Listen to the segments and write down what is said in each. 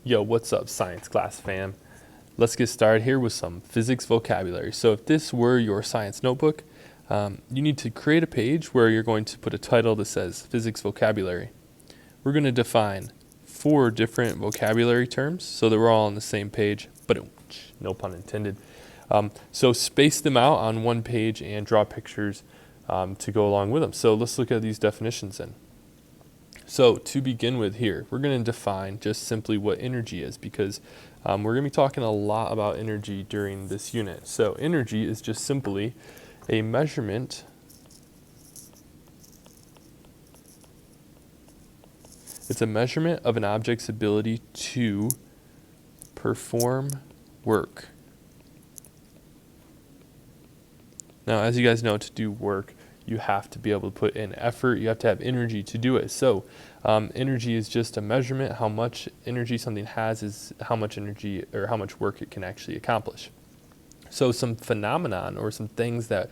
Yo, what's up, science class fam? Let's get started here with some physics vocabulary. So if this were your science notebook, you need to create a page where you're going to put a title that says physics vocabulary. We're going to define 4 different vocabulary terms so that we're all on the same page, but no pun intended. So space them out on one page and draw pictures to go along with them. So let's look at these definitions then. So to begin with here, we're going to define just simply what energy is because we're going to be talking a lot about energy during this unit. So energy is just simply a measurement It's a measurement of an object's ability to perform work. Now, as you guys know, to do work, you have to be able to put in effort. You have to have energy to do it. So energy is just a measurement. How much energy something has is how much energy or how much work it can actually accomplish. So some phenomenon or some things that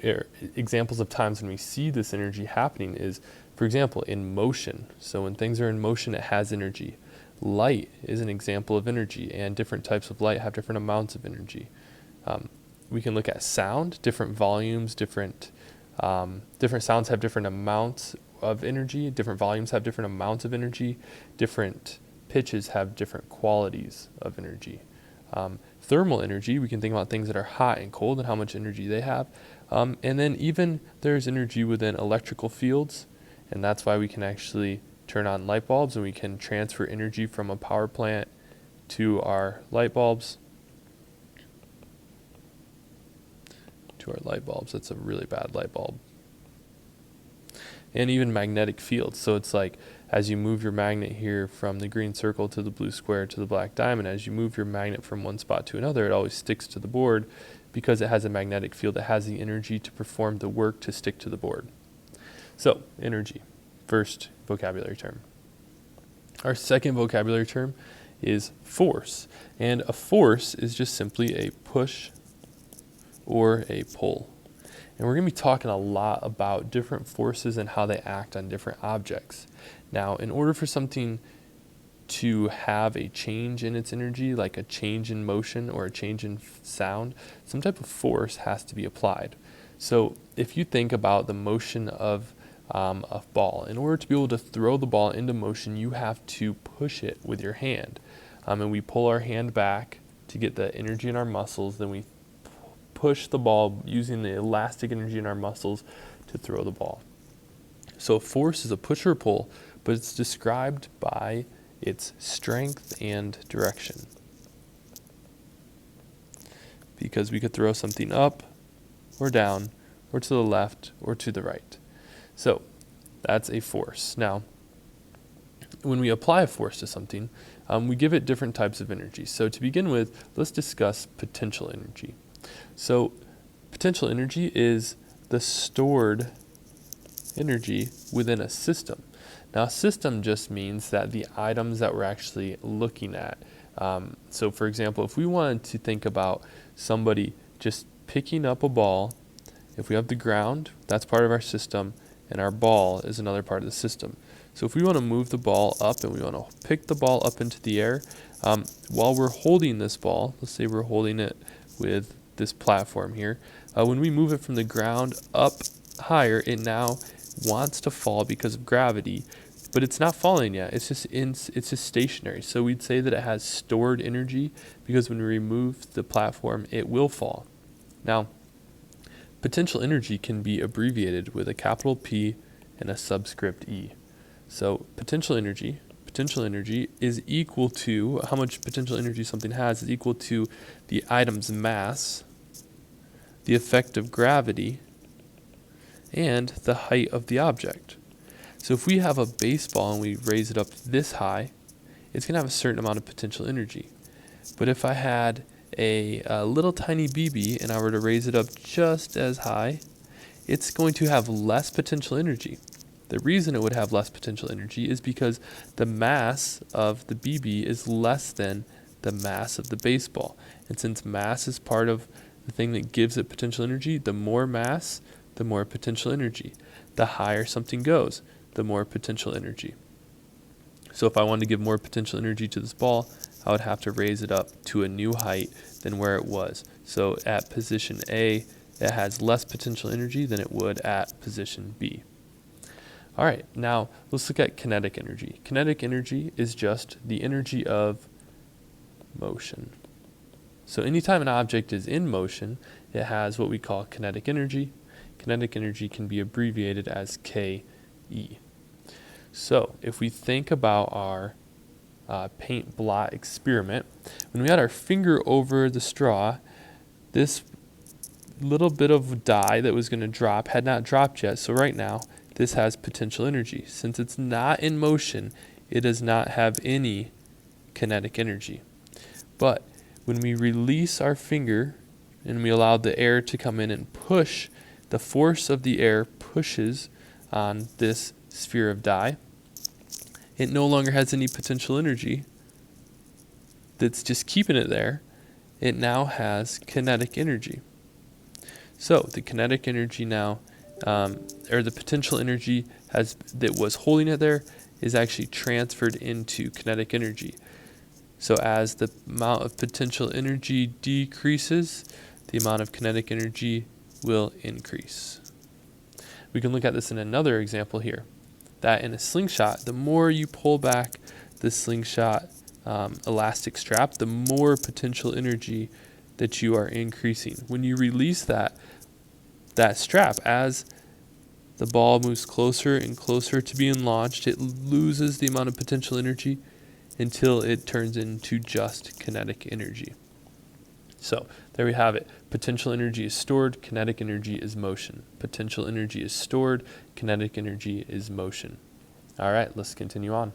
are examples of times when we see this energy happening is, for example, in motion. So when things are in motion, it has energy. Light is an example of energy, and different types of light have different amounts of energy. We can look at sound, different volumes, different sounds have different amounts of energy, different volumes have different amounts of energy, different pitches have different qualities of energy. Thermal energy, we can think about things that are hot and cold and how much energy they have. And then even there's energy within electrical fields, and that's why we can actually turn on light bulbs and we can transfer energy from a power plant to our light bulbs. That's a really bad light bulb. And even magnetic fields. So it's like as you move your magnet here from the green circle to the blue square to the black diamond, as you move your magnet from one spot to another, it always sticks to the board because it has a magnetic field that has the energy to perform the work to stick to the board. So energy, first vocabulary term. Our second vocabulary term is force. And a force is just simply a push or a pull. And we're going to be talking a lot about different forces and how they act on different objects. Now, in order for something to have a change in its energy, like a change in motion or a change in sound, some type of force has to be applied. So if you think about the motion of a ball, in order to be able to throw the ball into motion, you have to push it with your hand. And we pull our hand back to get the energy in our muscles, then we push the ball using the elastic energy in our muscles to throw the ball. So force is a push or pull, but it's described by its strength and direction. Because we could throw something up or down or to the left or to the right. So that's a force. Now, when we apply a force to something, we give it different types of energy. So to begin with, let's discuss potential energy. So potential energy is the stored energy within a system. Now, a system just means that the items that we're actually looking at. So for example, if we wanted to think about somebody just picking up a ball, if we have the ground, that's part of our system, and our ball is another part of the system. So if we want to move the ball up and we want to pick the ball up into the air, while we're holding this ball, let's say we're holding it with this platform here, when we move it from the ground up higher, it now wants to fall because of gravity, but it's not falling yet. It's just stationary. So we'd say that it has stored energy because when we remove the platform, it will fall. Now, potential energy can be abbreviated with a capital P and a subscript E. So potential energy is equal to, how much potential energy something has is equal to the item's mass, the effect of gravity, and the height of the object. So if we have a baseball and we raise it up this high, it's going to have a certain amount of potential energy. But if I had a little tiny BB and I were to raise it up just as high, it's going to have less potential energy. The reason it would have less potential energy is because the mass of the BB is less than the mass of the baseball. And since mass is part of the thing that gives it potential energy, the more mass, the more potential energy. The higher something goes, the more potential energy. So if I wanted to give more potential energy to this ball, I would have to raise it up to a new height than where it was. So at position A, it has less potential energy than it would at position B. All right, now let's look at kinetic energy. Kinetic energy is just the energy of motion. So anytime an object is in motion, it has what we call kinetic energy. Kinetic energy can be abbreviated as KE. So if we think about our paint blot experiment, when we had our finger over the straw, this little bit of dye that was going to drop had not dropped yet. So right now, this has potential energy. Since it's not in motion, it does not have any kinetic energy. But when we release our finger and we allow the air to come in and push, the force of the air pushes on this sphere of dye. It no longer has any potential energy that's just keeping it there. It now has kinetic energy. So the kinetic energy now, or the potential energy that was holding it there, is actually transferred into kinetic energy. So as the amount of potential energy decreases, the amount of kinetic energy will increase. We can look at this in another example here, that in a slingshot, the more you pull back the slingshot elastic strap, the more potential energy that you are increasing. When you release that strap, as the ball moves closer and closer to being launched, it loses the amount of potential energy until it turns into just kinetic energy. So there we have it. Potential energy is stored, kinetic energy is motion. Potential energy is stored, kinetic energy is motion. All right, let's continue on.